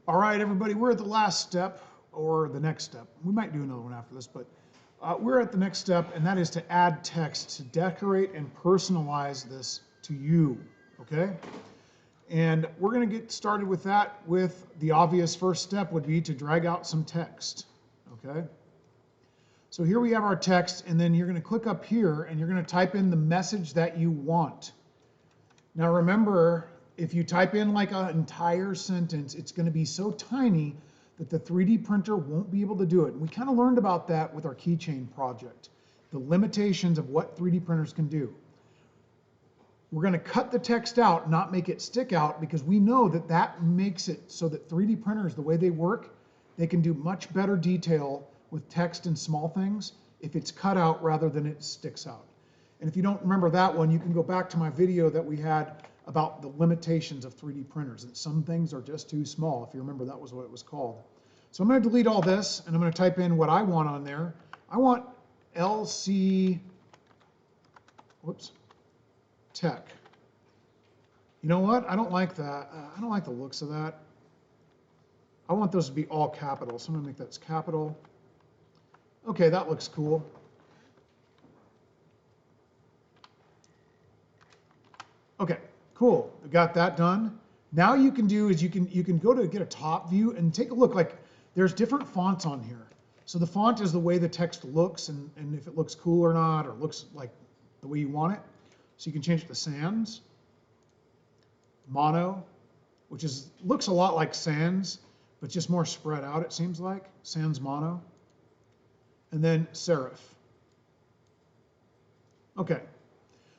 All right, everybody, we're at the last step, or the next step. We might do another one after this, but we're at the next step, and that is to add text, to decorate and personalize this to you, okay? And we're going to get started with that with the obvious first step would be to drag out some text, okay? So here we have our text, and then you're going to click up here, and you're going to type in the message that you want. Now remember, if you type in like an entire sentence, it's going to be so tiny that the 3D printer won't be able to do it. And we kind of learned about that with our keychain project, the limitations of what 3D printers can do. We're going to cut the text out, not make it stick out, because we know that that makes it so that 3D printers, the way they work, they can do much better detail with text and small things if it's cut out rather than it sticks out. And if you don't remember that one, you can go back to my video that we had about the limitations of 3D printers, that some things are just too small. If you remember, that was what it was called. So I'm going to delete all this, and I'm going to type in what I want on there. I want LC, whoops, Tech. You know what? I don't like that. I don't like the looks of that. I want those to be all capital, so I'm going to make that capital. Okay, that looks cool. Okay. Cool, we got that done. Now you can do is you can go to get a top view and take a look. Like there's different fonts on here. So the font is the way the text looks and if it looks cool or not, or looks like the way you want it. So you can change it to sans, mono, which looks a lot like sans, but just more spread out, it seems like. Sans mono. And then serif. Okay.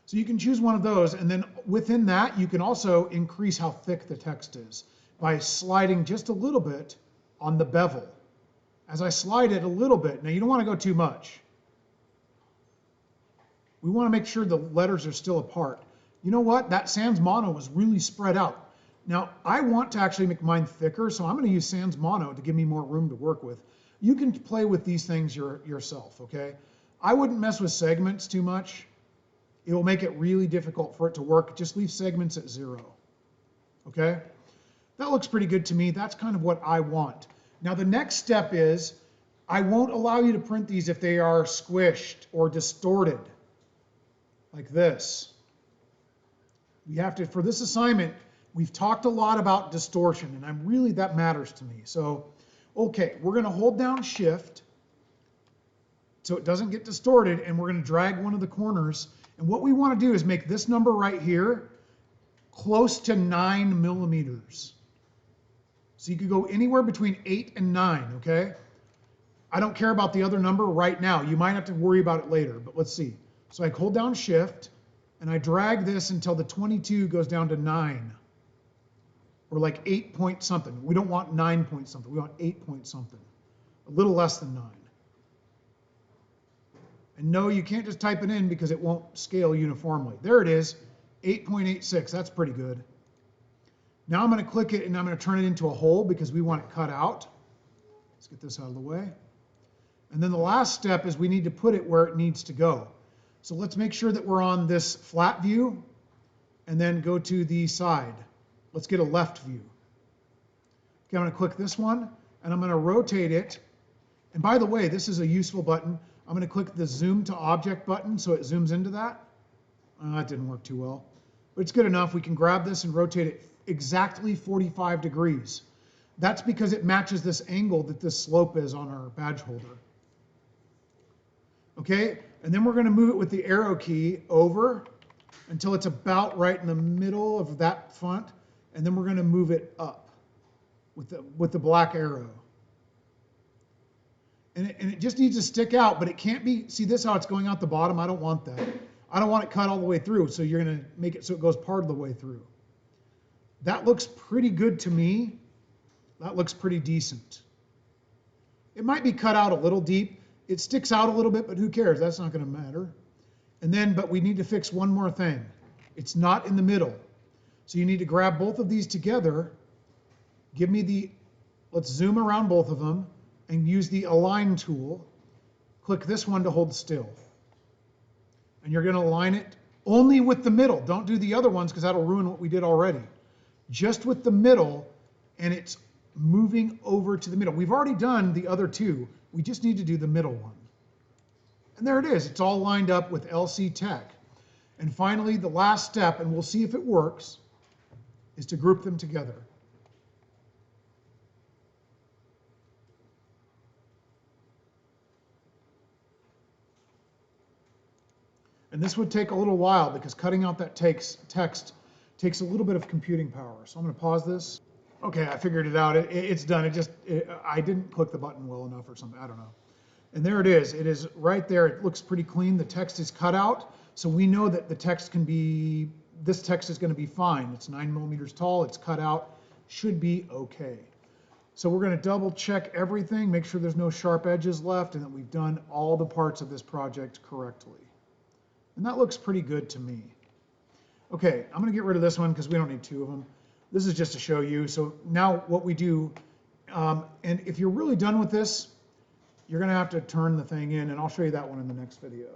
So you can choose one of those, and then within that, you can also increase how thick the text is by sliding just a little bit on the bevel. As I slide it a little bit, now you don't want to go too much. We want to make sure the letters are still apart. You know what? That sans mono was really spread out. Now, I want to actually make mine thicker, so I'm going to use sans mono to give me more room to work with. You can play with these things yourself, okay? I wouldn't mess with segments too much. It will make it really difficult for it to work. Just leave segments at 0, okay? That looks pretty good to me. That's kind of what I want. Now the next step is, I won't allow you to print these if they are squished or distorted, like this. We have to, for this assignment, we've talked a lot about distortion, and that matters to me. So, okay, we're gonna hold down Shift so it doesn't get distorted, and we're gonna drag one of the corners. And what we want to do is make this number right here close to 9 millimeters. So you could go anywhere between 8 and 9, okay? I don't care about the other number right now. You might have to worry about it later, but let's see. So I hold down Shift, and I drag this until the 22 goes down to 9. Or like 8 point something. We don't want 9 point something. We want 8 point something. A little less than 9. And no, you can't just type it in because it won't scale uniformly. There it is, 8.86. That's pretty good. Now I'm going to click it and I'm going to turn it into a hole because we want it cut out. Let's get this out of the way. And then the last step is we need to put it where it needs to go. So let's make sure that we're on this flat view and then go to the side. Let's get a left view. Okay, I'm going to click this one and I'm going to rotate it. And by the way, this is a useful button. I'm going to click the zoom to object button so it zooms into that. That didn't work too well, but it's good enough. We can grab this and rotate it exactly 45 degrees. That's because it matches this angle that this slope is on our badge holder. Okay, and then we're going to move it with the arrow key over until it's about right in the middle of that font, and then we're going to move it up with the black arrow. And it just needs to stick out, but it can't be, see this how it's going out the bottom? I don't want that. I don't want it cut all the way through, so you're going to make it so it goes part of the way through. That looks pretty good to me. That looks pretty decent. It might be cut out a little deep. It sticks out a little bit, but who cares? That's not going to matter. And then, but we need to fix one more thing. It's not in the middle. So you need to grab both of these together. Give me let's zoom around both of them. And use the Align tool. Click this one to hold still. And you're going to align it only with the middle. Don't do the other ones because that'll ruin what we did already. Just with the middle, and it's moving over to the middle. We've already done the other two. We just need to do the middle one. And there it is. It's all lined up with LC Tech. And finally, the last step, and we'll see if it works, is to group them together. And this would take a little while because cutting out that text takes a little bit of computing power. So I'm going to pause this. Okay, I figured it out. It's done. I didn't click the button well enough or something. I don't know. And there it is. It is right there. It looks pretty clean. The text is cut out. So we know that the text can be, this text is going to be fine. It's 9 millimeters tall. It's cut out. Should be okay. So we're going to double check everything, make sure there's no sharp edges left, and that we've done all the parts of this project correctly. And that looks pretty good to me. Okay, I'm going to get rid of this one because we don't need two of them. This is just to show you. So now what we do, and if you're really done with this, you're going to have to turn the thing in, and I'll show you that one in the next video.